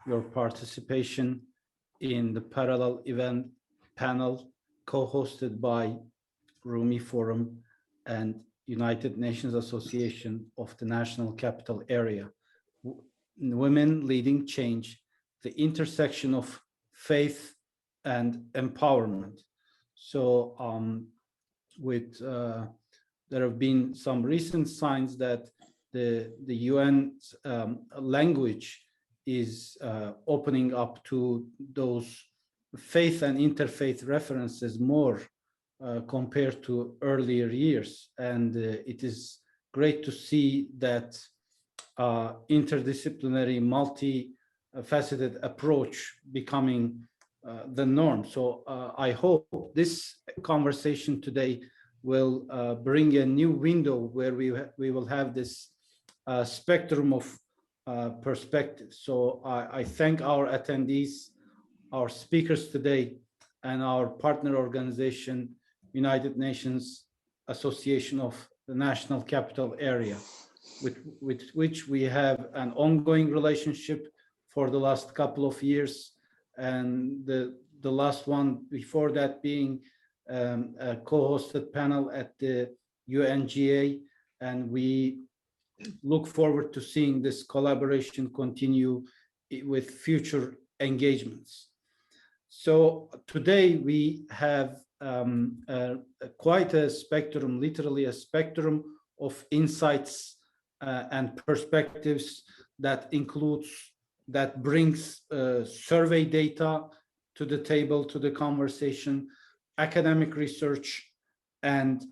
your participation in the parallel event panel co-hosted by Rumi Forum and United Nations Association of the National Capital Area. Women Leading Change, the intersection of faith and empowerment. So there have been some recent signs that the UN language is opening up to those faith and interfaith references more compared to earlier years. And it is great to see that interdisciplinary, multifaceted approach becoming the norm. So I hope this conversation today will bring a new window where we will have this spectrum of perspectives. So I thank our attendees, our speakers today, and our partner organization, United Nations Association of the National Capital Area, with which we have an ongoing relationship for the last couple of years, and the last one before that being a co-hosted panel at the UNGA, and we look forward to seeing this collaboration continue with future engagements. So today we have quite a spectrum, literally a spectrum of insights and perspectives that brings survey data to the table, to the conversation, academic research, and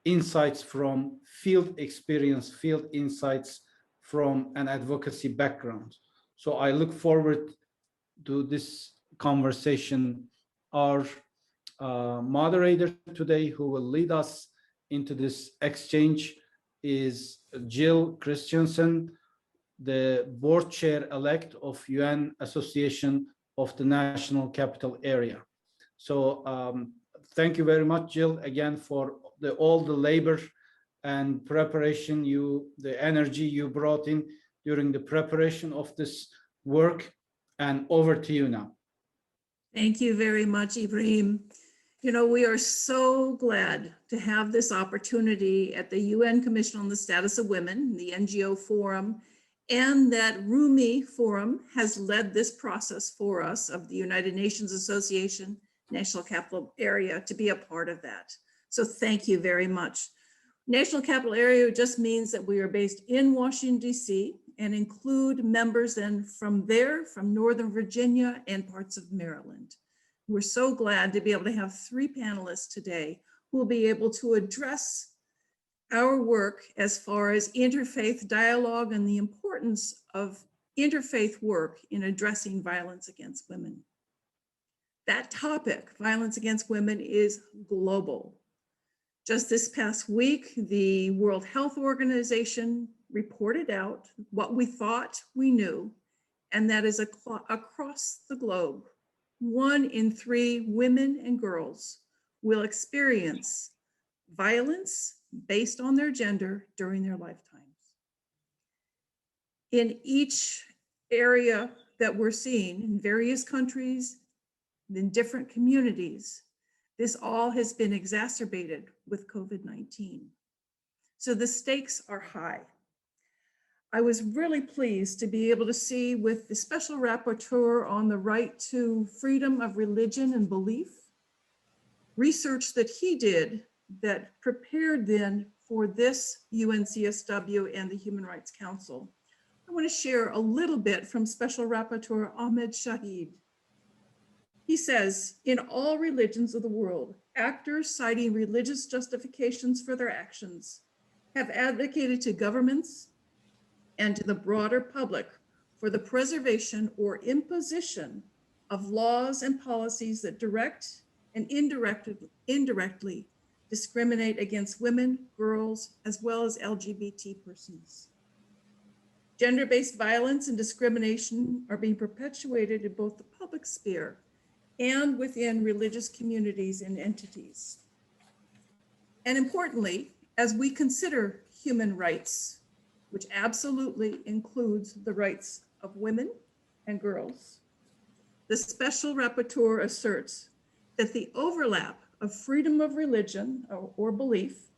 insights from field experience, field insights from an advocacy background. So I look forward to this conversation. Our moderator today, who will lead us into this exchange, is Jill Christianson, the board chair-elect of UN Association of the National Capital Area. So thank you very much, Jill, again, for all the labor and preparation, the energy you brought in during the preparation of this work. And over to you now. Thank you very much, Ibrahim. You know, we are so glad to have this opportunity at the UN Commission on the Status of Women, the NGO Forum, and that Rumi Forum has led this process for us of the United Nations Association National Capital Area to be a part of that. So thank you very much. National Capital Area just means that we are based in Washington, D.C., and include members then from Northern Virginia and parts of Maryland. We're so glad to be able to have 3 panelists today who will be able to address our work as far as interfaith dialogue and the importance of interfaith work in addressing violence against women. That topic, violence against women, is global. Just this past week, the World Health Organization reported out what we thought we knew, and that is across the globe, 1 in 3 women and girls will experience violence based on their gender during their lifetimes. In each area that we're seeing in various countries, in different communities, this all has been exacerbated with COVID-19. So the stakes are high. I was really pleased to be able to see with the Special Rapporteur on the right to freedom of religion and belief, research that he did that prepared then for this UNCSW and the Human Rights Council. I want to share a little bit from Special Rapporteur Ahmed Shahid. He says, in all religions of the world, actors citing religious justifications for their actions have advocated to governments and to the broader public for the preservation or imposition of laws and policies that direct and indirectly discriminate against women, girls, as well as LGBT persons. Gender-based violence and discrimination are being perpetuated in both the public sphere and within religious communities and entities. And importantly, as we consider human rights, which absolutely includes the rights of women, and girls. The special rapporteur asserts that the overlap of freedom of religion or belief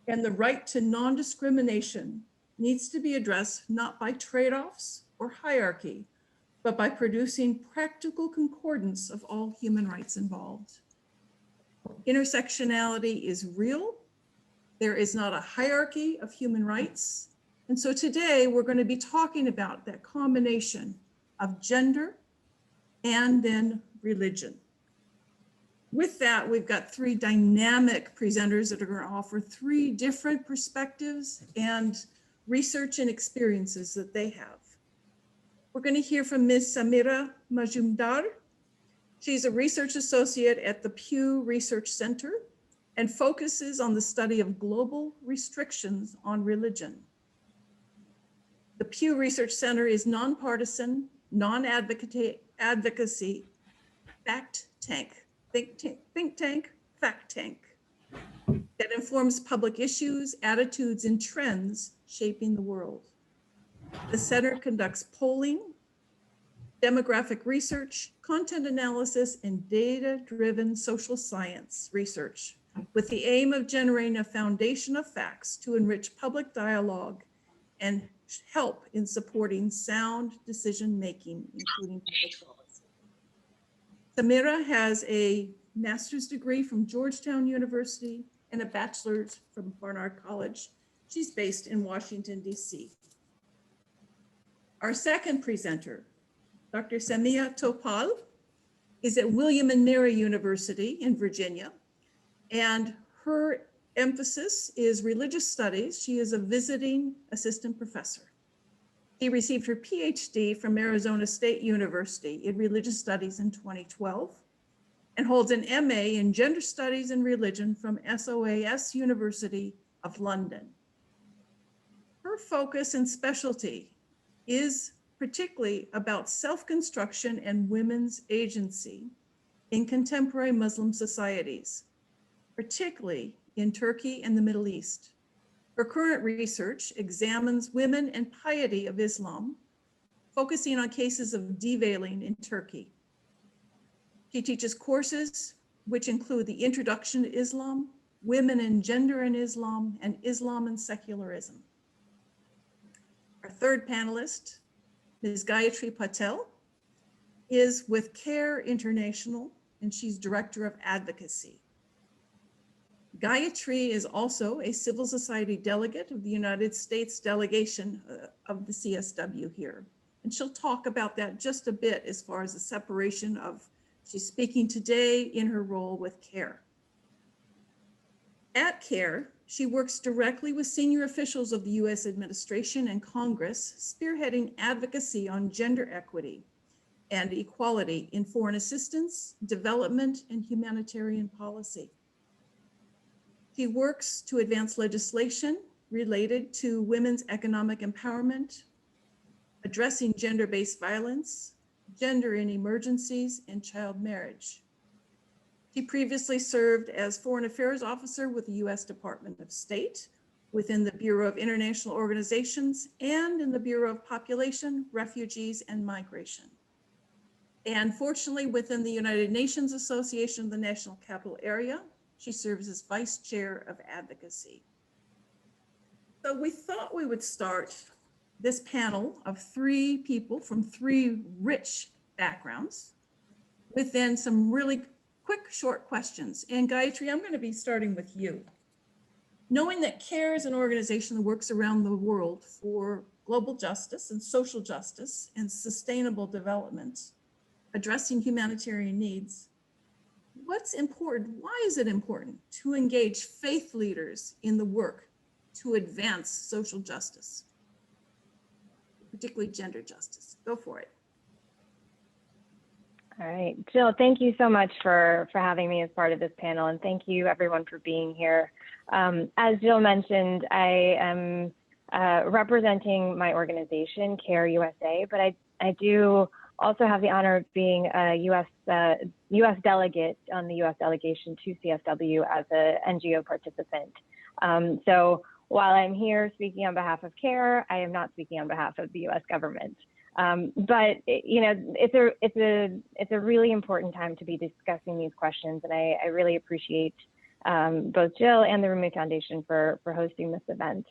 and the right to non-discrimination needs to be addressed not by trade-offs or hierarchy, but by producing practical concordance of all human rights involved. Intersectionality is real. There is not a hierarchy of human rights. And so today we're going to be talking about that combination of gender and then religion. With that, we've got three dynamic presenters that are going to offer three different perspectives and research and experiences that they have. We're going to hear from Ms. Samirah Majumdar. She's a research associate at the Pew Research Center and focuses on the study of global restrictions on religion. The Pew Research Center is nonpartisan, non-advocacy, fact tank, think tank, fact tank that informs public issues, attitudes, and trends shaping the world. The center conducts polling, demographic research, content analysis, and data-driven social science research with the aim of generating a foundation of facts to enrich public dialogue and help in supporting sound decision-making, including public policy. Samirah has a master's degree from Georgetown University and a bachelor's from Barnard College. She's based in Washington, D.C. Our second presenter, Dr. Samirah Topal, is at William and Mary University in Virginia, and her emphasis is religious studies. She is a visiting assistant professor. She received her PhD from Arizona State University in religious studies in 2012 and holds an MA in gender studies and religion from SOAS University of London. Her focus and specialty is particularly about self-construction and women's agency in contemporary Muslim societies, particularly in Turkey and the Middle East. Her current research examines women and piety of Islam, focusing on cases of deveiling in Turkey. She teaches courses which include the Introduction to Islam, Women and Gender in Islam, and Islam and Secularism. Our third panelist, Ms. Gayatri Patel, is with CARE International, and she's Director of Advocacy. Gayatri is also a civil society delegate of the United States delegation of the CSW here. And she'll talk about that just a bit as far as the separation of, she's speaking today in her role with CARE. At CARE, she works directly with senior officials of the US administration and Congress, spearheading advocacy on gender equity and equality in foreign assistance, development, and humanitarian policy. He works to advance legislation related to women's economic empowerment, addressing gender-based violence, gender in emergencies, and child marriage. He previously served as Foreign Affairs Officer with the US Department of State, within the Bureau of International Organizations, and in the Bureau of Population, Refugees, and Migration. And fortunately, within the United Nations Association of the National Capital Area, she serves as Vice Chair of Advocacy. So we thought we would start this panel of three people from three rich backgrounds with then some really quick, short questions. And Gayatri, I'm going to be starting with you. Knowing that CARE is an organization that works around the world for global justice and social justice and sustainable development, addressing humanitarian needs, what's important? Why is it important to engage faith leaders in the work to advance social justice, particularly gender justice? Go for it. All right, Jill, thank you so much for having me as part of this panel, and thank you everyone for being here. As Jill mentioned, I am representing my organization, CARE USA, but I do also have the honor of being a US delegate on the US delegation to CSW as an NGO participant. So while I'm here speaking on behalf of CARE, I am not speaking on behalf of the US government. But it's a really important time to be discussing these questions, and I really appreciate both Jill and the Rumi Foundation for hosting this event.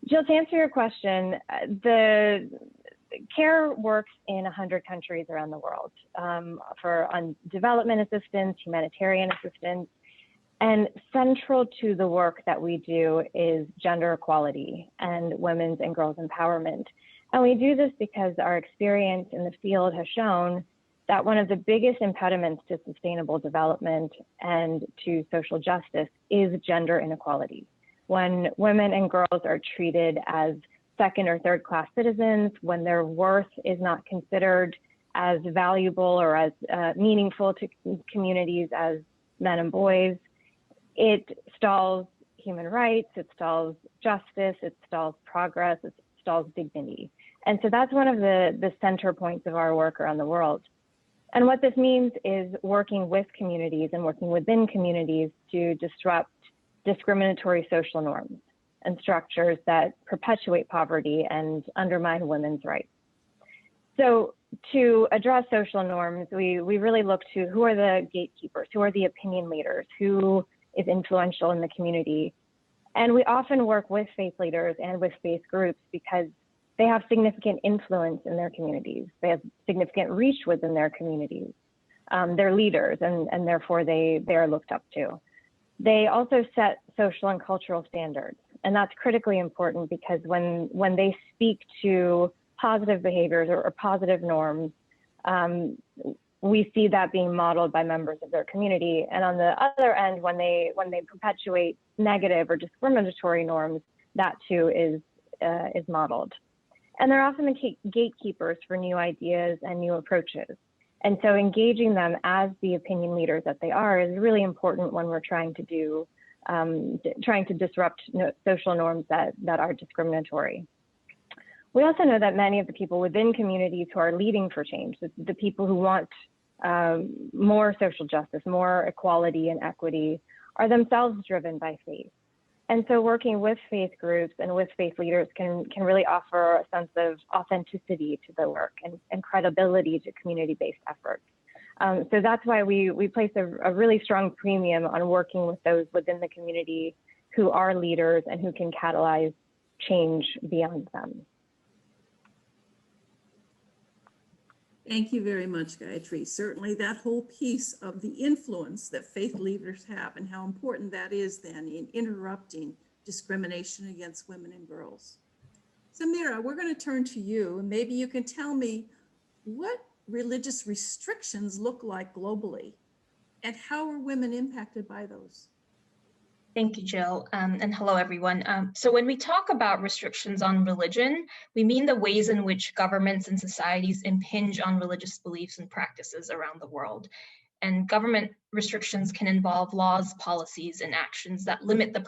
Jill, to answer your question, the CARE works in 100 countries around the world on development assistance, humanitarian assistance, and central to the work that we do is gender equality and women's and girls' empowerment. And we do this because our experience in the field has shown that one of the biggest impediments to sustainable development and to social justice is gender inequality. When women and girls are treated as second or third class citizens, when their worth is not considered as valuable or as meaningful to communities as men and boys, it stalls human rights, it stalls justice, it stalls progress, it stalls dignity. And so that's one of the center points of our work around the world. And what this means is working with communities and working within communities to disrupt discriminatory social norms and structures that perpetuate poverty and undermine women's rights. So to address social norms, we really look to who are the gatekeepers, who are the opinion leaders, who is influential in the community. And we often work with faith leaders and with faith groups because they have significant influence in their communities. They have significant reach within their communities. They're leaders, and therefore they are looked up to. They also set social and cultural standards, and that's critically important because when they speak to positive behaviors or positive norms, we see that being modeled by members of their community. And on the other end, when they perpetuate negative or discriminatory norms, that too is modeled. And they're often the gatekeepers for new ideas and new approaches. And so engaging them as the opinion leaders that they are is really important when we're trying to disrupt social norms that are discriminatory. We also know that many of the people within communities who are leading for change, the people who want more social justice, more equality and equity, are themselves driven by faith. And so working with faith groups and with faith leaders can really offer a sense of authenticity to the work and credibility to community-based efforts. So that's why we place a really strong premium on working with those within the community who are leaders and who can catalyze change beyond them. Thank you very much, Gayatri. Certainly that whole piece of the influence that faith leaders have and how important that is then in interrupting discrimination against women and girls. Samirah, we're going to turn to you, and maybe you can tell me what religious restrictions look like globally and how are women impacted by those? Thank you, Jill, and hello, everyone. So when we talk about restrictions on religion, we mean the ways in which governments and societies impinge on religious beliefs and practices around the world. And government restrictions can involve laws, policies, and actions that limit the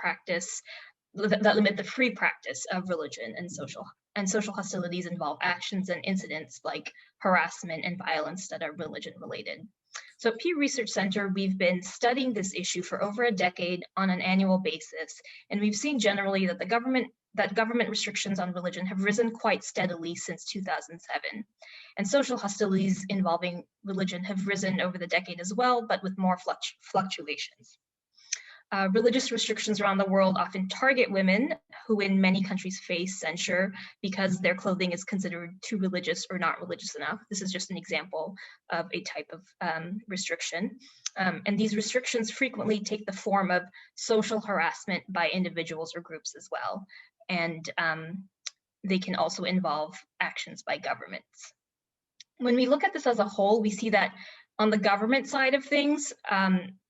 free practice of religion and social. And social hostilities involve actions and incidents like harassment and violence that are religion related. So at Pew Research Center, we've been studying this issue for over a decade on an annual basis, and we've seen generally that government restrictions on religion have risen quite steadily since 2007. And social hostilities involving religion have risen over the decade as well, but with more fluctuations. Religious restrictions around the world often target women who in many countries face censure because their clothing is considered too religious or not religious enough. This is just an example of a type of restriction. And these restrictions frequently take the form of social harassment by individuals or groups as well. And they can also involve actions by governments. When we look at this as a whole, we see that on the government side of things,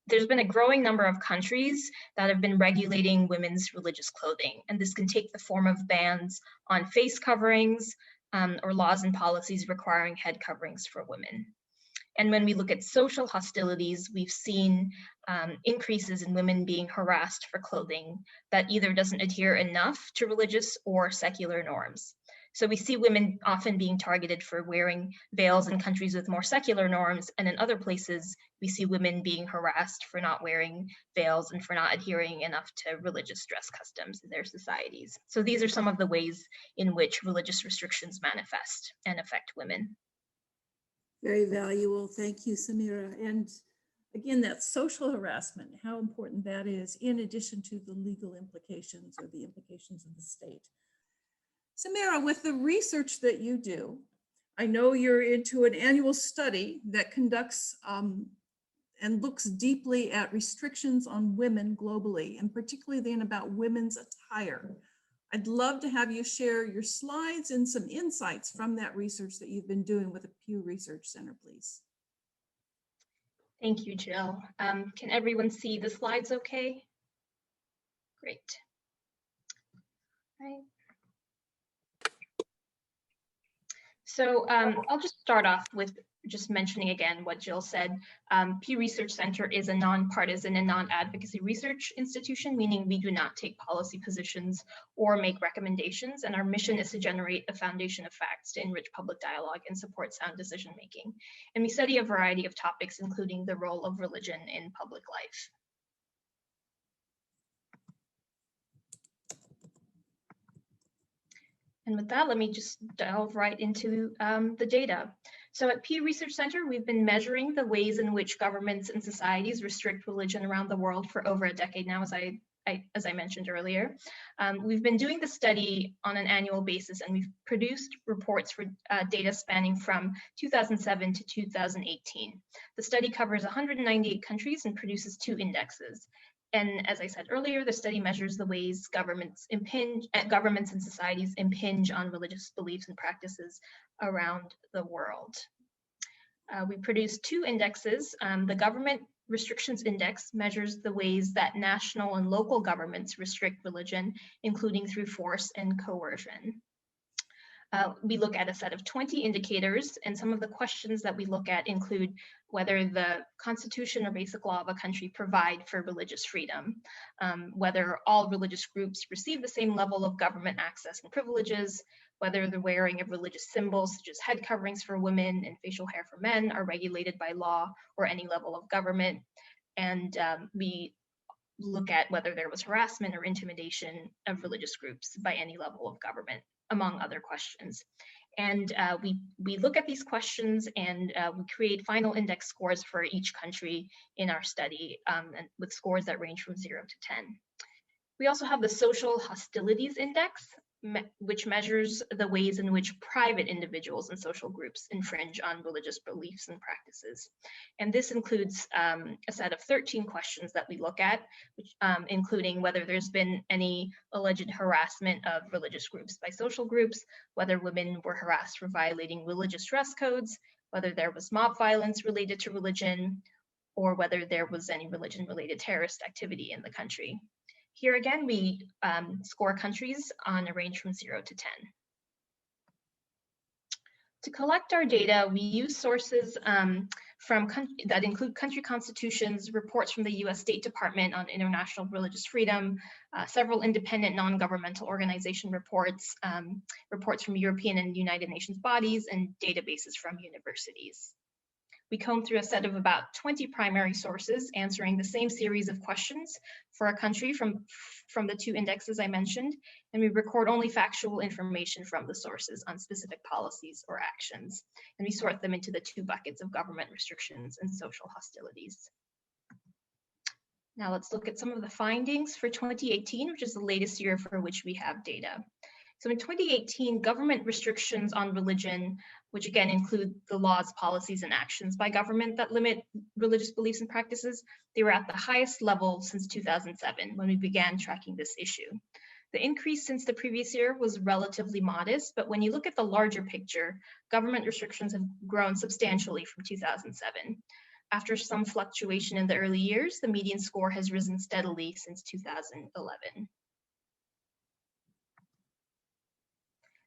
there's been a growing number of countries that have been regulating women's religious clothing, and this can take the form of bans on face coverings or laws and policies requiring head coverings for women. And when we look at social hostilities, we've seen increases in women being harassed for clothing that either doesn't adhere enough to religious or secular norms. So we see women often being targeted for wearing veils in countries with more secular norms, and in other places, we see women being harassed for not wearing veils and for not adhering enough to religious dress customs in their societies. So these are some of the ways in which religious restrictions manifest and affect women. Very valuable. Thank you, Samirah. And again, that social harassment, how important that is, in addition to the legal implications or the implications of the state. Samirah, with the research that you do, I know you're into an annual study that conducts and looks deeply at restrictions on women globally, and particularly then about women's attire. I'd love to have you share your slides and some insights from that research that you've been doing with the Pew Research Center, please. Thank you, Jill. Can everyone see the slides okay? Great. All right. So I'll just start off with just mentioning again what Jill said. Pew Research Center is a nonpartisan and non-advocacy research institution, meaning we do not take policy positions or make recommendations, and our mission is to generate a foundation of facts to enrich public dialogue and support sound decision making. And we study a variety of topics, including the role of religion in public life. And with that, let me just delve right into the data. So at Pew Research Center, we've been measuring the ways in which governments and societies restrict religion around the world for over a decade now, as I mentioned earlier. We've been doing the study on an annual basis, and we've produced reports for data spanning from 2007 to 2018. The study covers 198 countries and produces 2 indexes. And as I said earlier, the study measures the ways governments and societies impinge on religious beliefs and practices around the world. We produced 2 indexes. The Government Restrictions Index measures the ways that national and local governments restrict religion, including through force and coercion. We look at a set of 20 indicators, and some of the questions that we look at include whether the Constitution or basic law of a country provide for religious freedom, whether all religious groups receive the same level of government access and privileges, whether the wearing of religious symbols such as head coverings for women and facial hair for men are regulated by law or any level of government, and we look at whether there was harassment or intimidation of religious groups by any level of government, among other questions. And we look at these questions, and we create final index scores for each country in our study, and with scores that range from 0 to 10. We also have the Social Hostilities Index, which measures the ways in which private individuals and social groups infringe on religious beliefs and practices. And this includes a set of 13 questions that we look at, which, including whether there's been any alleged harassment of religious groups by social groups, whether women were harassed for violating religious dress codes, whether there was mob violence related to religion, or whether there was any religion-related terrorist activity in the country. Here again, we score countries on a range from 0 to 10. To collect our data, we use sources that include country constitutions, reports from the US State Department on international religious freedom, several independent non-governmental organization reports, reports from European and United Nations bodies, and databases from universities. We comb through a set of about 20 primary sources, answering the same series of questions for a country from the 2 indexes I mentioned, and we record only factual information from the sources on specific policies or actions, and we sort them into the 2 buckets of government restrictions and social hostilities. Now let's look at some of the findings for 2018, which is the latest year for which we have data. So in 2018, government restrictions on religion, which again include the laws, policies, and actions by government that limit religious beliefs and practices, they were at the highest level since 2007, when we began tracking this issue. The increase since the previous year was relatively modest, but when you look at the larger picture, government restrictions have grown substantially from 2007. After some fluctuation in the early years, the median score has risen steadily since 2011.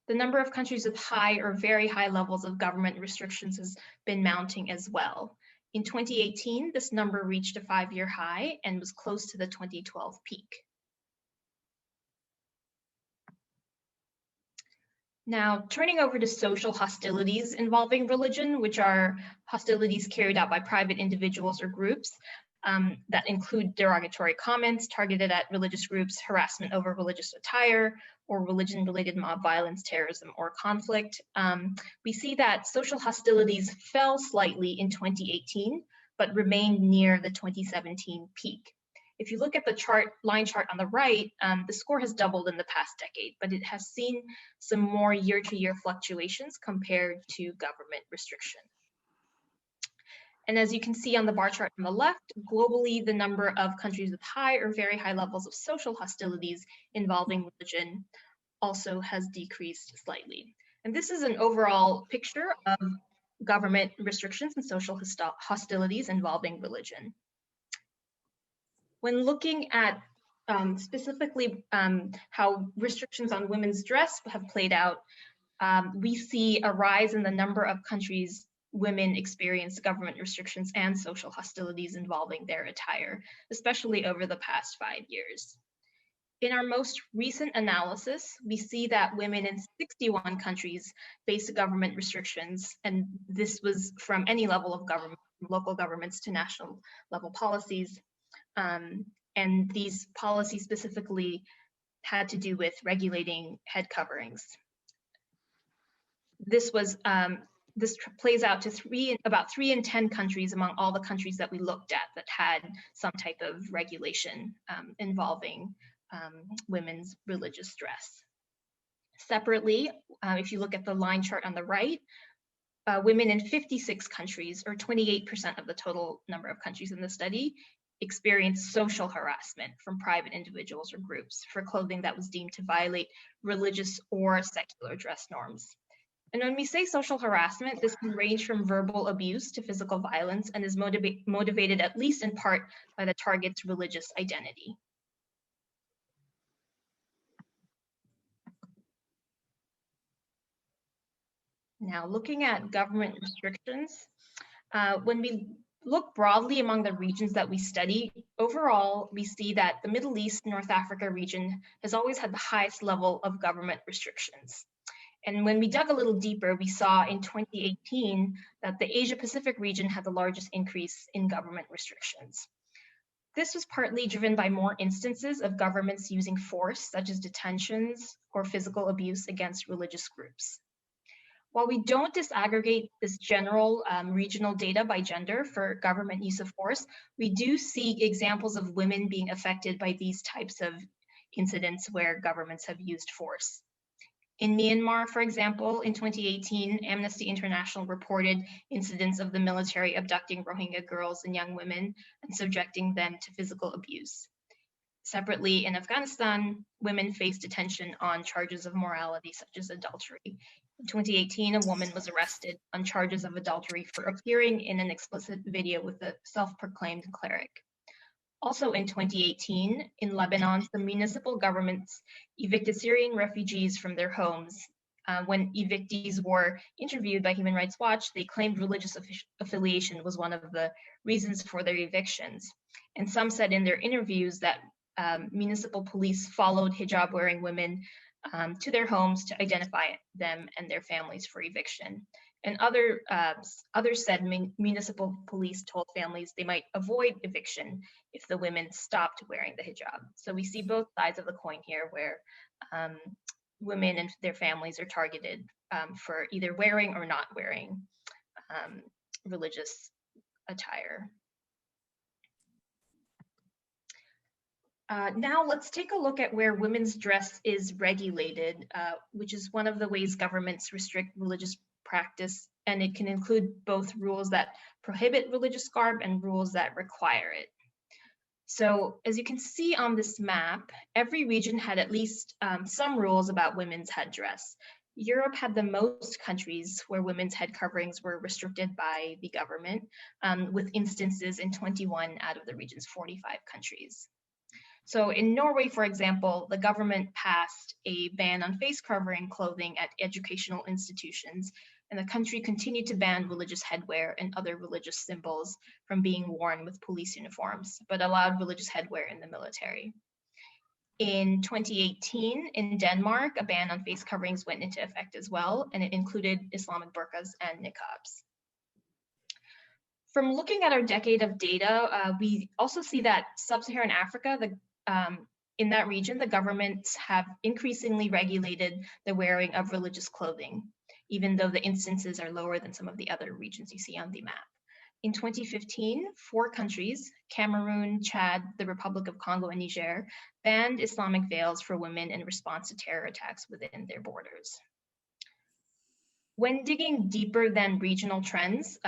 The number of countries with high or very high levels of government restrictions has been mounting as well. In 2018, this number reached a 5-year high and was close to the 2012 peak. Now, turning over to social hostilities involving religion, which are hostilities carried out by private individuals or groups that include derogatory comments targeted at religious groups, harassment over religious attire, or religion-related mob violence, terrorism, or conflict. We see that social hostilities fell slightly in 2018, but remained near the 2017 peak. If you look at the line chart on the right, the score has doubled in the past decade, but it has seen some more year-to-year fluctuations compared to government restriction. And as you can see on the bar chart on the left, globally, the number of countries with high or very high levels of social hostilities involving religion also has decreased slightly. And this is an overall picture of government restrictions and social hostilities involving religion. When looking at specifically how restrictions on women's dress have played out, we see a rise in the number of countries women experience government restrictions and social hostilities involving their attire, especially over the past 5 years. In our most recent analysis, we see that women in 61 countries face government restrictions, and this was from any level of government, local governments to national level policies. And these policies specifically had to do with regulating head coverings. This plays out to about 3 in 10 countries among all the countries that we looked at that had some type of regulation involving women's religious dress. Separately, if you look at the line chart on the right, women in 56 countries, or 28% of the total number of countries in the study, experienced social harassment from private individuals or groups for clothing that was deemed to violate religious or secular dress norms. And when we say social harassment, this can range from verbal abuse to physical violence and is motivated at least in part by the target's religious identity. Now, looking at government restrictions, when we look broadly among the regions that we study, overall, we see that the Middle East, North Africa region has always had the highest level of government restrictions. And when we dug a little deeper, we saw in 2018 that the Asia Pacific region had the largest increase in government restrictions. This was partly driven by more instances of governments using force, such as detentions or physical abuse against religious groups. While we don't disaggregate this general regional data by gender for government use of force, we do see examples of women being affected by these types of incidents where governments have used force. In Myanmar, for example, in 2018, Amnesty International reported incidents of the military abducting Rohingya girls and young women and subjecting them to physical abuse. Separately, in Afghanistan, women faced detention on charges of morality, such as adultery. In 2018, a woman was arrested on charges of adultery for appearing in an explicit video with a self-proclaimed cleric. Also in 2018, in Lebanon, the municipal governments evicted Syrian refugees from their homes. When evictees were interviewed by Human Rights Watch, they claimed religious affiliation was one of the reasons for their evictions. And some said in their interviews that municipal police followed hijab-wearing women to their homes to identify them and their families for eviction. And others said municipal police told families they might avoid eviction if the women stopped wearing the hijab. So we see both sides of the coin here, where women and their families are targeted for either wearing or not wearing religious attire. Now let's take a look at where women's dress is regulated, which is one of the ways governments restrict religious practice, and it can include both rules that prohibit religious garb and rules that require it. So as you can see on this map, every region had at least some rules about women's headdress. Europe had the most countries where women's head coverings were restricted by the government, with instances in 21 out of the region's 45 countries. So in Norway, for example, the government passed a ban on face covering clothing at educational institutions, and the country continued to ban religious headwear and other religious symbols from being worn with police uniforms, but allowed religious headwear in the military. In 2018, in Denmark, a ban on face coverings went into effect as well, and it included Islamic burqas and niqabs. From looking at our decade of data, we also see that sub-Saharan Africa, in that region, the governments have increasingly regulated the wearing of religious clothing, even though the instances are lower than some of the other regions you see on the map. In 2015, 4 countries, Cameroon, Chad, the Republic of Congo, and Niger, banned Islamic veils for women in response to terror attacks within their borders. When digging deeper than regional trends,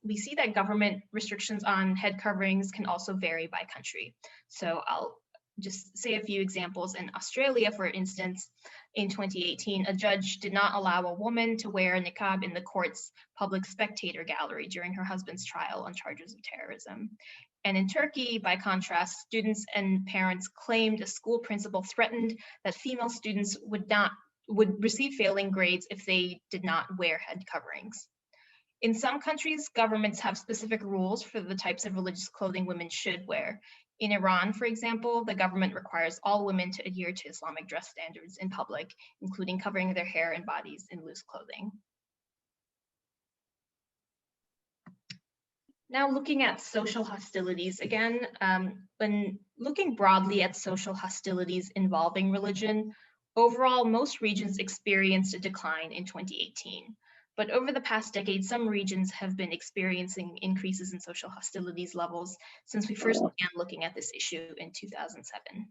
we see that government restrictions on head coverings can also vary by country. So I'll just say a few examples. In Australia, for instance, in 2018, a judge did not allow a woman to wear a niqab in the court's public spectator gallery during her husband's trial on charges of terrorism. And in Turkey, by contrast, students and parents claimed a school principal threatened that female students would receive failing grades if they did not wear head coverings. In some countries, governments have specific rules for the types of religious clothing women should wear. In Iran, for example, the government requires all women to adhere to Islamic dress standards in public, including covering their hair and bodies in loose clothing. Now looking at social hostilities again, when looking broadly at social hostilities involving religion, overall, most regions experienced a decline in 2018. But over the past decade, some regions have been experiencing increases in social hostilities levels since we first began looking at this issue in 2007.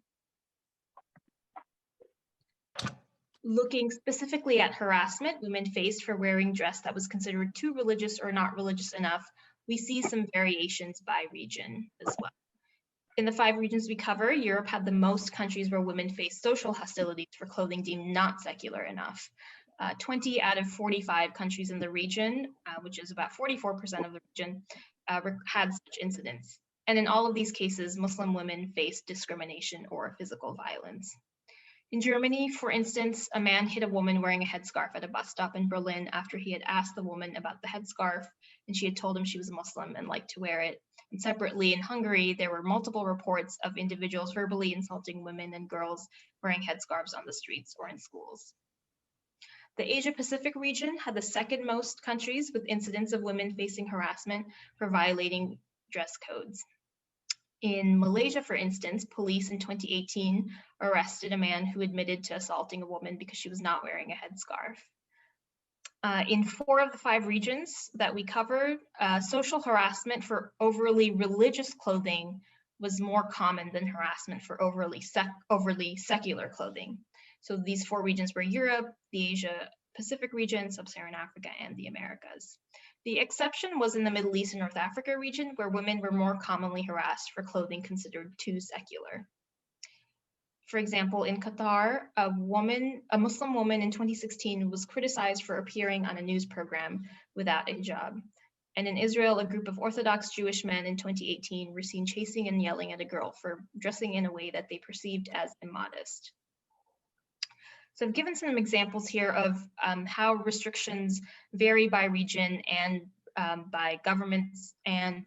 Looking specifically at harassment women faced for wearing dress that was considered too religious or not religious enough, we see some variations by region as well. In the 5 regions we cover, Europe had the most countries where women faced social hostilities for clothing deemed not secular enough. 20 out of 45 countries in the region, which is about 44% of the region, had such incidents. And in all of these cases, Muslim women faced discrimination or physical violence. In Germany, for instance, a man hit a woman wearing a headscarf at a bus stop in Berlin after he had asked the woman about the headscarf, and she had told him she was a Muslim and liked to wear it. And separately, in Hungary, there were multiple reports of individuals verbally insulting women and girls wearing headscarves on the streets or in schools. The Asia-Pacific region had the second most countries with incidents of women facing harassment for violating dress codes. In Malaysia, for instance, police in 2018 arrested a man who admitted to assaulting a woman because she was not wearing a headscarf. In 4 of the 5 regions that we covered, social harassment for overly religious clothing was more common than harassment for overly secular clothing. So these 4 regions were Europe, the Asia-Pacific region, Sub-Saharan Africa, and the Americas. The exception was in the Middle East and North Africa region, where women were more commonly harassed for clothing considered too secular. For example, in Qatar, a Muslim woman in 2016 was criticized for appearing on a news program without a hijab. And in Israel, a group of Orthodox Jewish men in 2018 were seen chasing and yelling at a girl for dressing in a way that they perceived as immodest. So I've given some examples here of how restrictions vary by region and by governments and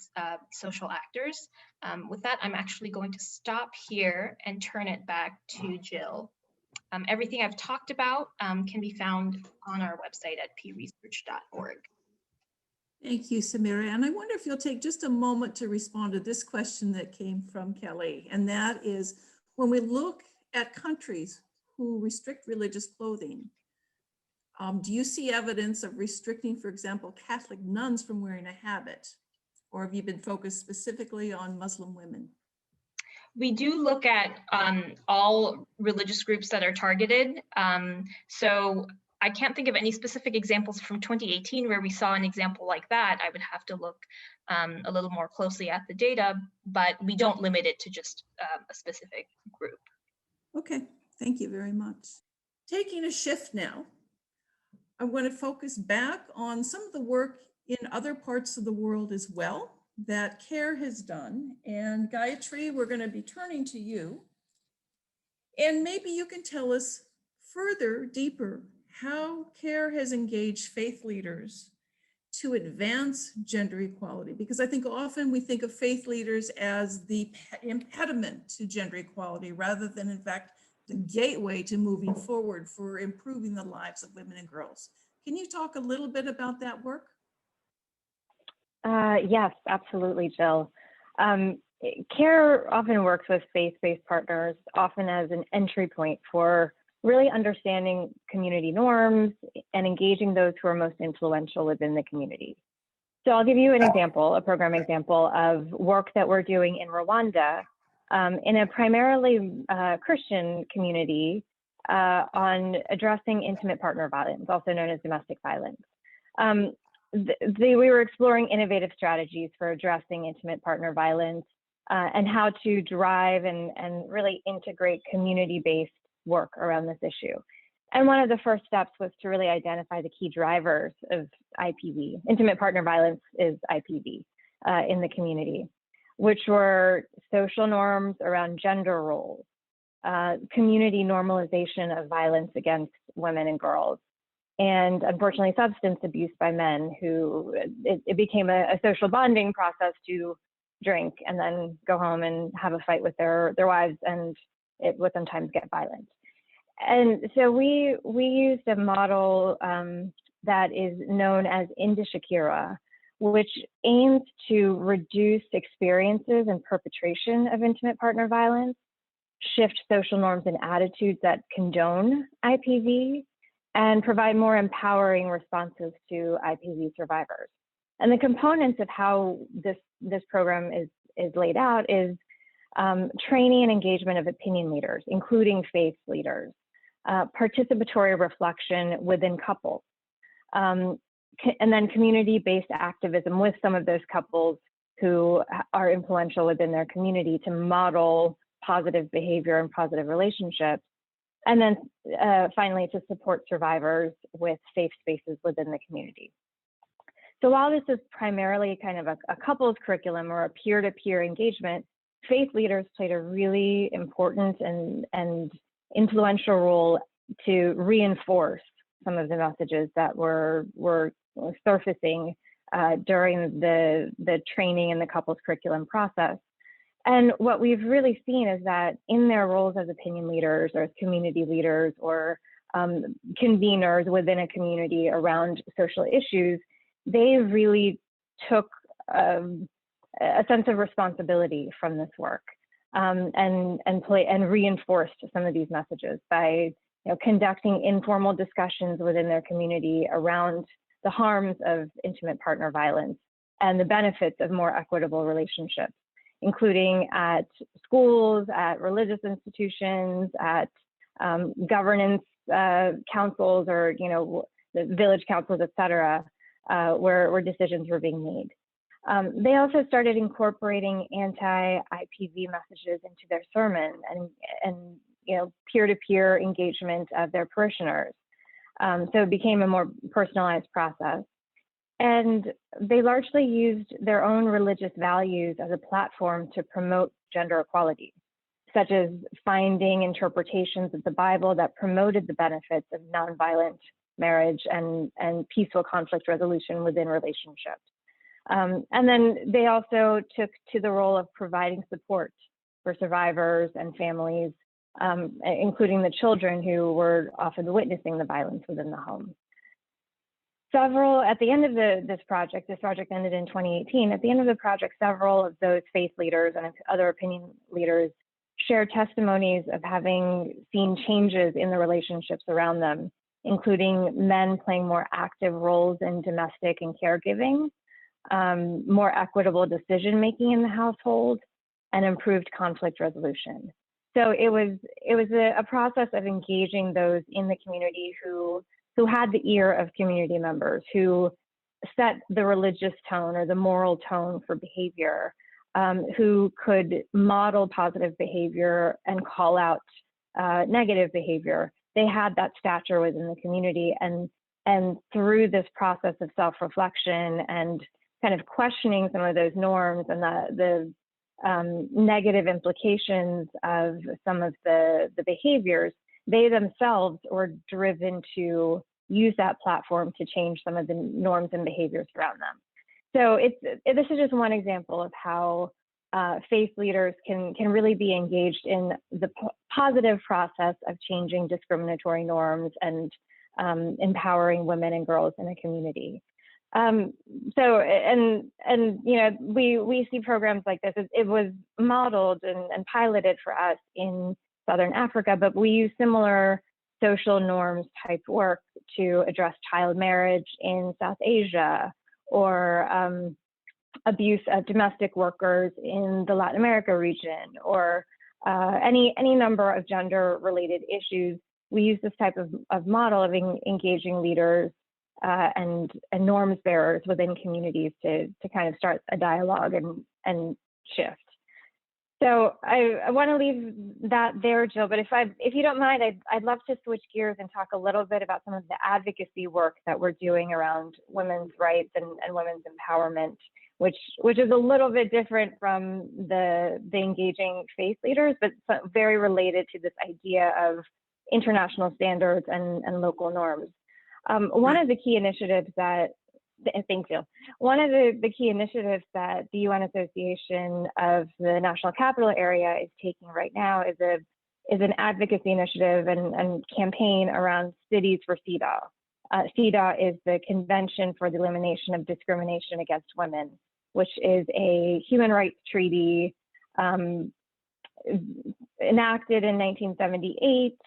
social actors. With that, I'm actually going to stop here and turn it back to Jill. Everything I've talked about can be found on our website at pewresearch.org. Thank you, Samirah. And I wonder if you'll take just a moment to respond to this question that came from Kelly. And that is, when we look at countries who restrict religious clothing, do you see evidence of restricting, for example, Catholic nuns from wearing a habit? Or have you been focused specifically on Muslim women? We do look at all religious groups that are targeted. So I can't think of any specific examples from 2018 where we saw an example like that. I would have to look a little more closely at the data, but we don't limit it to just a specific group. Okay, thank you very much. Taking a shift now, I want to focus back on some of the work in other parts of the world as well that CARE has done. And Gayatri, we're going to be turning to you. And maybe you can tell us further, deeper, how CARE has engaged faith leaders to advance gender equality. Because I think often we think of faith leaders as the impediment to gender equality rather than, in fact, the gateway to moving forward for improving the lives of women and girls. Can you talk a little bit about that work? Yes, absolutely, Jill. CARE often works with faith-based partners, often as an entry point for really understanding community norms and engaging those who are most influential within the community. So I'll give you an example, a program example of work that we're doing in Rwanda in a primarily Christian community on addressing intimate partner violence, also known as domestic violence. We were exploring innovative strategies for addressing intimate partner violence and how to drive and really integrate community-based work around this issue. And one of the first steps was to really identify the key drivers of IPV. Intimate partner violence is IPV in the community, which were social norms around gender roles, community normalization of violence against women and girls, and unfortunately substance abuse by men who, it became a social bonding process to drink and then go home and have a fight with their wives, and it would sometimes get violent. And so we used a model that is known as Indishakira, which aims to reduce experiences and perpetration of intimate partner violence, shift social norms and attitudes that condone IPV, and provide more empowering responses to IPV survivors. And the components of how this program is laid out is training and engagement of opinion leaders, including faith leaders, participatory reflection within couples, and then community-based activism with some of those couples who are influential within their community to model positive behavior and positive relationships. And then finally, to support survivors with safe spaces within the community. So while this is primarily kind of a couples curriculum or a peer-to-peer engagement, faith leaders played a really important and influential role to reinforce some of the messages that were surfacing during the training and the couples curriculum process. And what we've really seen is that in their roles as opinion leaders or as community leaders or conveners within a community around social issues, they really took a sense of responsibility from this work and reinforced some of these messages by conducting informal discussions within their community around the harms of intimate partner violence and the benefits of more equitable relationships, including at schools, at religious institutions, at governance councils or the village councils, et cetera, where decisions were being made. They also started incorporating anti-IPV messages into their sermon and peer-to-peer engagement of their parishioners. So it became a more personalized process. And they largely used their own religious values as a platform to promote gender equality, such as finding interpretations of the Bible that promoted the benefits of nonviolent marriage and peaceful conflict resolution within relationships. And then they also took to the role of providing support for survivors and families, including the children who were often witnessing the violence within the home. At the end of this project ended in 2018. At the end of the project, several of those faith leaders and other opinion leaders shared testimonies of having seen changes in the relationships around them, including men playing more active roles in domestic and caregiving, more equitable decision-making in the household, and improved conflict resolution. So it was a process of engaging those in the community who had the ear of community members, who set the religious tone or the moral tone for behavior, who could model positive behavior and call out negative behavior. They had that stature within the community, and through this process of self-reflection and kind of questioning some of those norms and the negative implications of some of the behaviors, they themselves were driven to use that platform to change some of the norms and behaviors around them. So this is just one example of how faith leaders can really be engaged in the positive process of changing discriminatory norms and empowering women and girls in a community. We see programs like this. It was modeled and piloted for us in Southern Africa, but we use similar social norms type work to address child marriage in South Asia, or abuse of domestic workers in the Latin America region, or any number of gender related issues. We use this type of model of engaging leaders and norms bearers within communities to kind of start a dialogue and shift. So I want to leave that there, Jill, but if you don't mind, I'd love to switch gears and talk a little bit about some of the advocacy work that we're doing around women's rights and women's empowerment, which is a little bit different from the engaging faith leaders, but very related to this idea of international standards and local norms. One of the key initiatives that, thank you. One of the key initiatives that the UN Association of the National Capital Area is taking right now is an advocacy initiative and campaign around cities for CEDAW. CEDAW is the Convention for the Elimination of Discrimination Against Women, which is a human rights treaty enacted in 1978,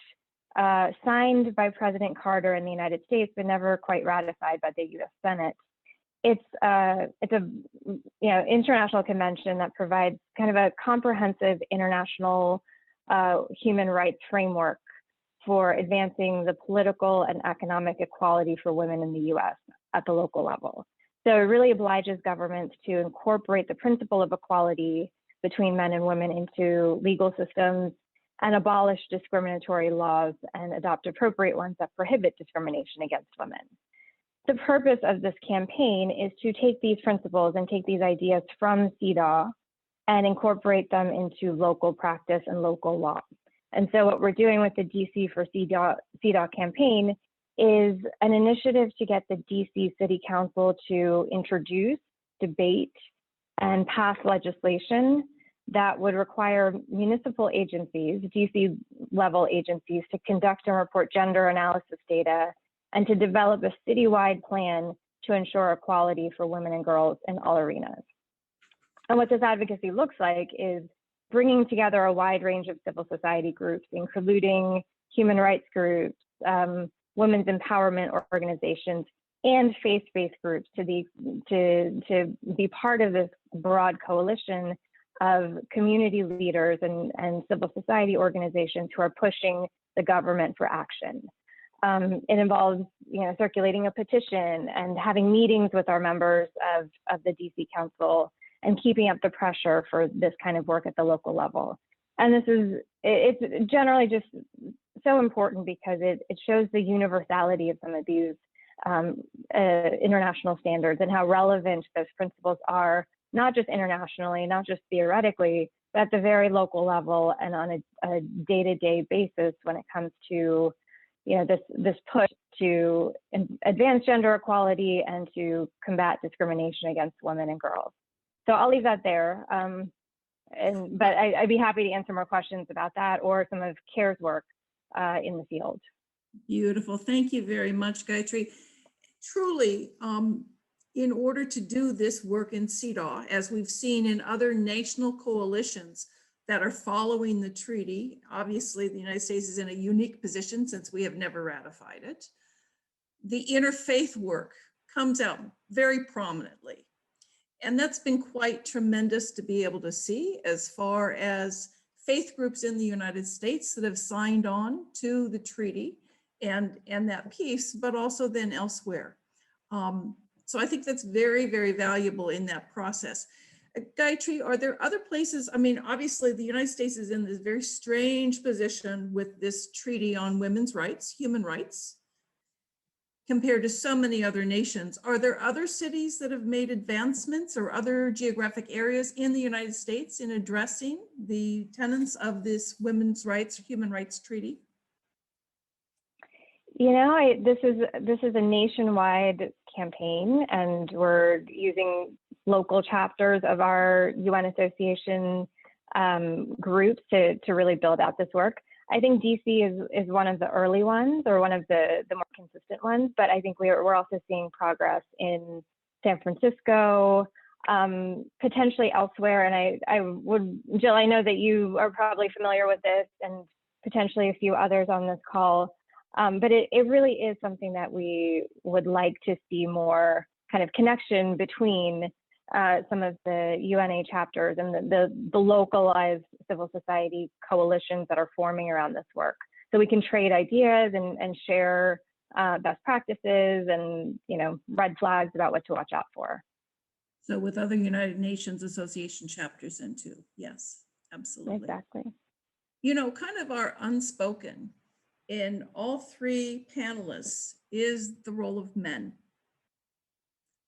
signed by President Carter in the United States, but never quite ratified by the U.S. Senate. It's a international convention that provides kind of a comprehensive international human rights framework for advancing the political and economic equality for women in the U.S. at the local level. So it really obliges governments to incorporate the principle of equality between men and women into legal systems and abolish discriminatory laws and adopt appropriate ones that prohibit discrimination against women. The purpose of this campaign is to take these principles and take these ideas from CEDAW and incorporate them into local practice and local law. And so what we're doing with the DC for CEDAW campaign is an initiative to get the DC City Council to introduce, debate, and pass legislation that would require municipal agencies, DC level agencies, to conduct and report gender analysis data and to develop a citywide plan to ensure equality for women and girls in all arenas. And what this advocacy looks like is bringing together a wide range of civil society groups, including human rights groups, women's empowerment organizations, and faith-based groups to be part of this broad coalition of community leaders and civil society organizations who are pushing the government for action. It involves, circulating a petition and having meetings with our members of the DC Council and keeping up the pressure for this kind of work at the local level. And it's generally just so important because it shows the universality of some of these international standards and how relevant those principles are, not just internationally, not just theoretically, but at the very local level and on a day-to-day basis when it comes to this push to advance gender equality and to combat discrimination against women and girls. So I'll leave that there. But I'd be happy to answer more questions about that or some of CARE's work in the field. Beautiful. Thank you very much, Gayatri. Truly, in order to do this work in CEDAW, as we've seen in other national coalitions that are following the treaty, obviously the United States is in a unique position since we have never ratified it. The interfaith work comes out very prominently. And that's been quite tremendous to be able to see as far as faith groups in the United States that have signed on to the treaty and that piece, but also then elsewhere. So I think that's very, very valuable in that process. Gayatri, are there other places? I mean, obviously the United States is in this very strange position with this treaty on women's rights, human rights, compared to so many other nations. Are there other cities that have made advancements or other geographic areas in the United States in addressing the tenets of this women's rights, human rights treaty? This is a nationwide campaign, and we're using local chapters of our UN association groups to really build out this work. I think DC is one of the early ones, or one of the more consistent ones, but I think we're also seeing progress in San Francisco, potentially elsewhere. And I would, Jill, I know that you are probably familiar with this, and potentially a few others on this call, but it really is something that we would like to see more kind of connection between some of the UNA chapters and the localized civil society coalitions that are forming around this work. So we can trade ideas and share best practices and, you know, red flags about what to watch out for. So with other United Nations Association chapters in too. Yes, absolutely. Exactly. You know, kind of our unspoken in all three panelists is the role of men.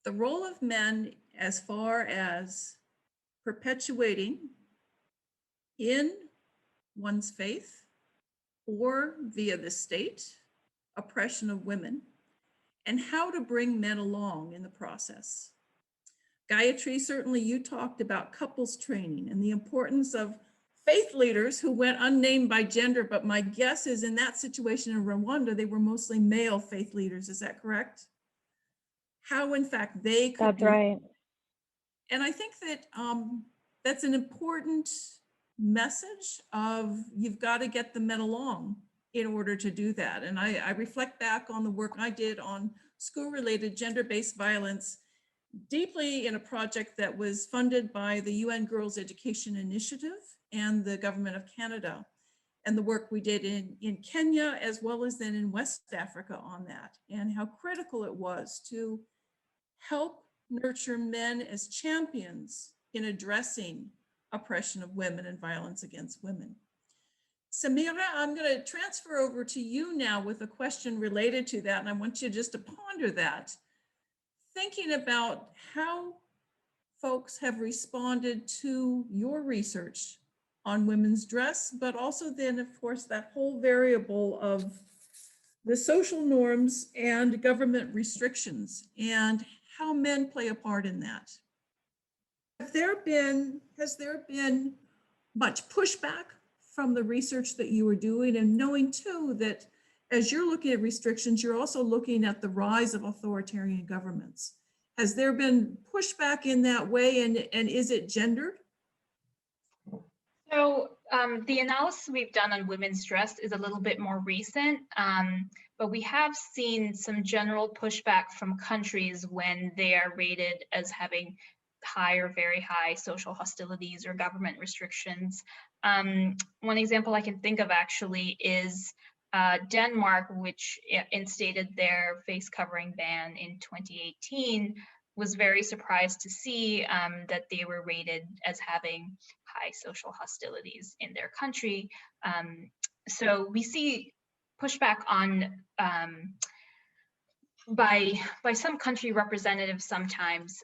The role of men as far as perpetuating in one's faith or via the state oppression of women, and how to bring men along in the process. Gayatri, certainly you talked about couples training and the importance of faith leaders who went unnamed by gender, but my guess is in that situation in Rwanda, they were mostly male faith leaders. Is that correct? How, in fact, they could That's right. And I think that that's an important message of you've got to get the men along in order to do that. And I reflect back on the work I did on school-related gender-based violence deeply in a project that was funded by the UN Girls Education Initiative and the Government of Canada, and the work we did in Kenya as well as then in West Africa on that, and how critical it was to help nurture men as champions in addressing oppression of women and violence against women. Samirah, I'm going to transfer over to you now with a question related to that, and I want you just to ponder that, thinking about how folks have responded to your research on women's dress, but also then, of course, that whole variable of the social norms and government restrictions and how men play a part in that. Has there been much pushback from the research that you were doing, and knowing too that as you're looking at restrictions, you're also looking at the rise of authoritarian governments? Has there been pushback in that way, and is it gendered? So the analysis we've done on women's dress is a little bit more recent, but we have seen some general pushback from countries when they are rated as having high or very high social hostilities or government restrictions. One example I can think of actually is Denmark, which instated their face covering ban in 2018, was very surprised to see that they were rated as having high social hostilities in their country. So we see pushback on by some country representatives sometimes.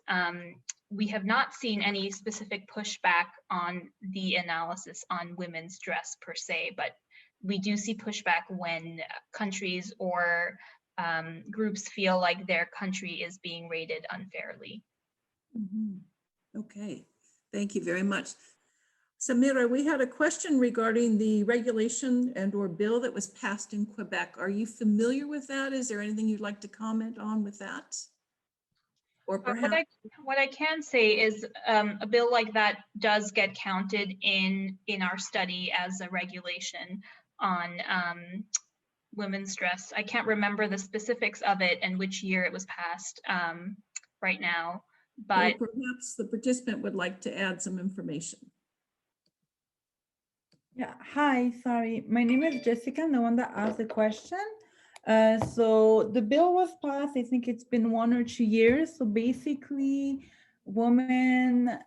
We have not seen any specific pushback on the analysis on women's dress per se, but we do see pushback when countries or groups feel like their country is being rated unfairly. Mm-hmm. Okay, thank you very much. Samirah, we had a question regarding the regulation and or bill that was passed in Quebec. Are you familiar with that? Is there anything you'd like to comment on with that? Or perhaps what I can say is a bill like that does get counted in our study as a regulation on women's dress. I can't remember the specifics of it and which year it was passed right now, but perhaps the participant would like to add some information. Yeah, hi, sorry. My name is Jessica, the one that asked the question. So the bill was passed, I think it's been 1 or 2 years. So basically, women,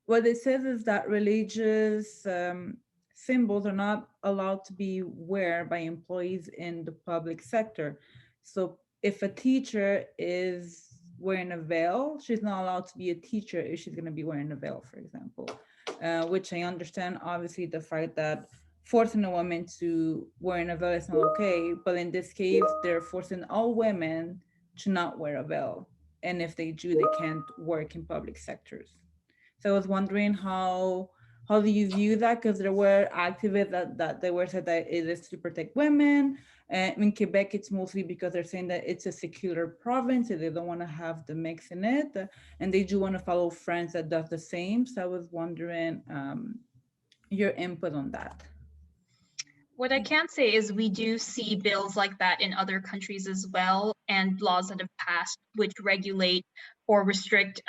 what it says is that religious symbols are not allowed to be worn by employees in the public sector. So if a teacher is wearing a veil, she's not allowed to be a teacher if she's going to be wearing a veil, for example. Which I understand, obviously, the fact that forcing a woman to wear a veil is not okay, but in this case, they're forcing all women to not wear a veil. and if they do, they can't work in public sectors. So I was wondering how do you view that? Because there were activists that they were said that it is to protect women. And in Quebec, it's mostly because they're saying that it's a secular province and they don't want to have the mix in it. And they do want to follow France that does the same. So I was wondering your input on that. What I can say is we do see bills like that in other countries as well, and laws that have passed which regulate or restrict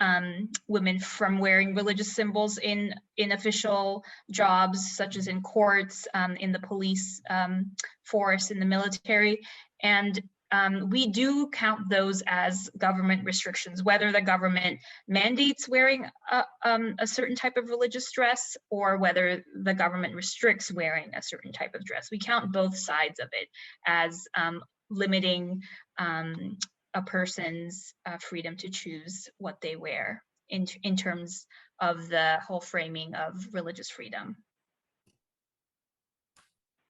women from wearing religious symbols in official jobs, such as in courts, in the police force, in the military. And we do count those as government restrictions, whether the government mandates wearing a certain type of religious dress or whether the government restricts wearing a certain type of dress. We count both sides of it as limiting a person's freedom to choose what they wear in terms of the whole framing of religious freedom.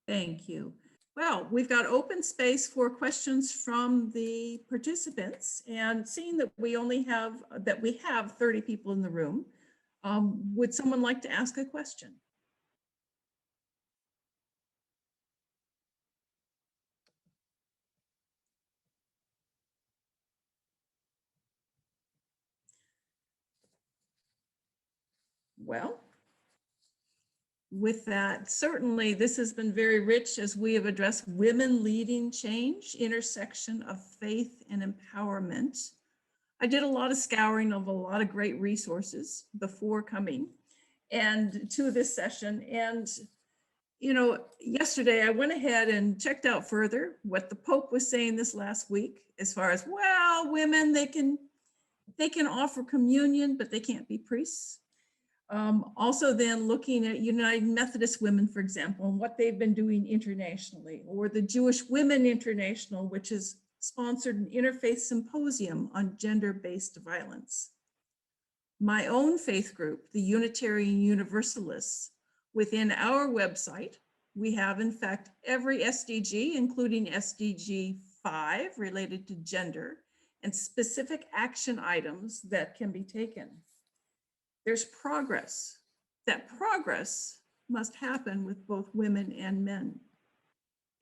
Thank you. Well, we've got open space for questions from the participants, and seeing that we have 30 people in the room, would someone like to ask a question? Well, with that, certainly this has been very rich as we have addressed women leading change, intersection of faith and empowerment. I did a lot of scouring of a lot of great resources before coming and to this session. And, you know, yesterday I went ahead and checked out further what the Pope was saying this last week, as far as, well, women, they can offer communion, but they can't be priests. Also then looking at United Methodist Women, for example, and what they've been doing internationally, or the Jewish Women International, which has sponsored an interfaith symposium on gender-based violence. My own faith group, the Unitarian Universalists, within our website, we have in fact every SDG, including SDG 5 related to gender, and specific action items that can be taken. There's progress. That progress must happen with both women and men.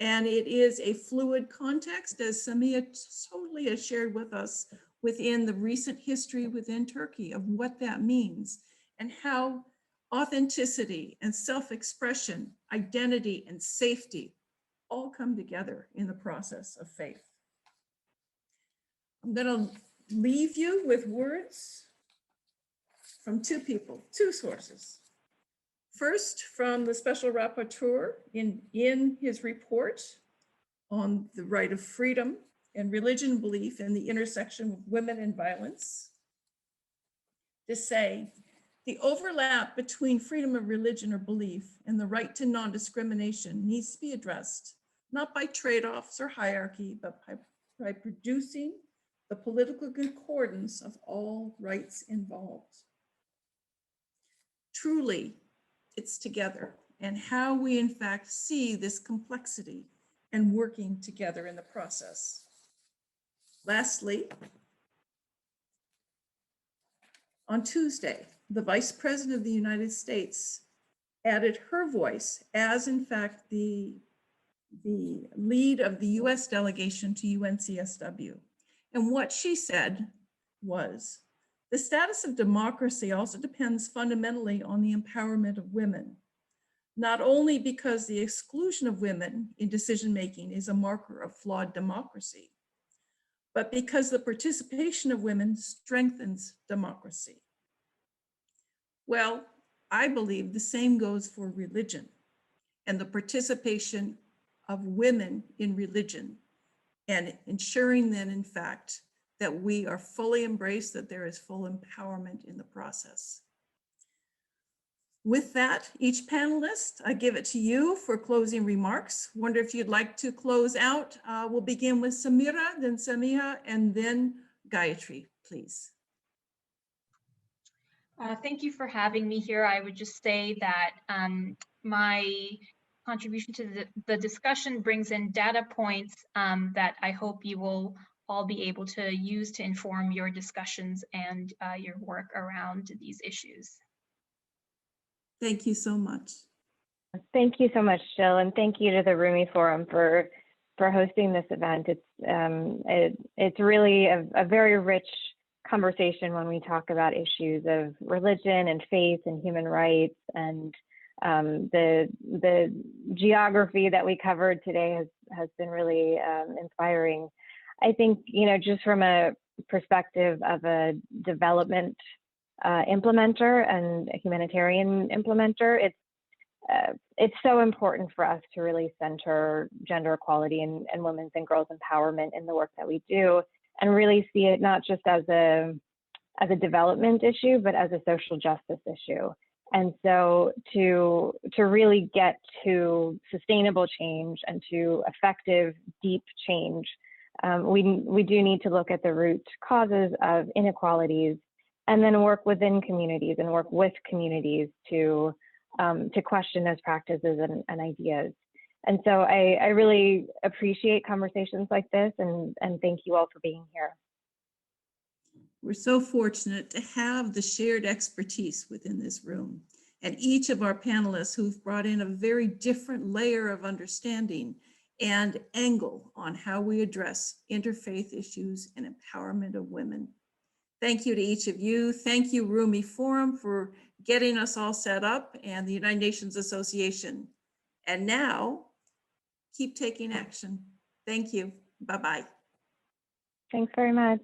And it is a fluid context, as Samirah totally has shared with us within the recent history within Turkey of what that means and how authenticity and self-expression, identity and safety all come together in the process of faith. I'm going to leave you with words from two people, two sources. First, from the Special Rapporteur in his report on the right of freedom and religion belief and the intersection of women and violence, to say the overlap between freedom of religion or belief and the right to non-discrimination needs to be addressed, not by trade-offs or hierarchy, but by producing the political concordance of all rights involved. Truly, it's together, and how we in fact see this complexity and working together in the process. Lastly, on Tuesday, the Vice President of the United States added her voice as in fact the lead of the US delegation to UNCSW. And what she said was, the status of democracy also depends fundamentally on the empowerment of women, not only because the exclusion of women in decision-making is a marker of flawed democracy, but because the participation of women strengthens democracy. Well, I believe the same goes for religion and the participation of women in religion, and ensuring then, in fact, that we are fully embraced, that there is full empowerment in the process. With that, each panelist, I give it to you for closing remarks. Wonder if you'd like to close out. We'll begin with Samirah, then Samirah, and then Gayatri, please. Thank you for having me here. I would just say that my contribution to the discussion brings in data points that I hope you will all be able to use to inform your discussions and your work around these issues. Thank you so much. Thank you so much, Jill, and thank you to the Rumi Forum for hosting this event. It's really a very rich conversation when we talk about issues of religion and faith and human rights, and the geography that we covered today has been really inspiring. I think, you know, just from a perspective of a development implementer and a humanitarian implementer, it's so important for us to really center gender equality and women's and girls' empowerment in the work that we do, and really see it not just as a development issue, but as a social justice issue. And so to really get to sustainable change and to effective, deep change, we do need to look at the root causes of inequalities, and then work within communities and work with communities to question those practices and ideas. And so I really appreciate conversations like this, and thank you all for being here. We're so fortunate to have the shared expertise within this room, and each of our panelists who've brought in a very different layer of understanding and angle on how we address interfaith issues and empowerment of women. Thank you to each of you. Thank you, Rumi Forum, for getting us all set up, and the United Nations Association. And now, keep taking action. Thank you. Bye-bye. Thanks very much.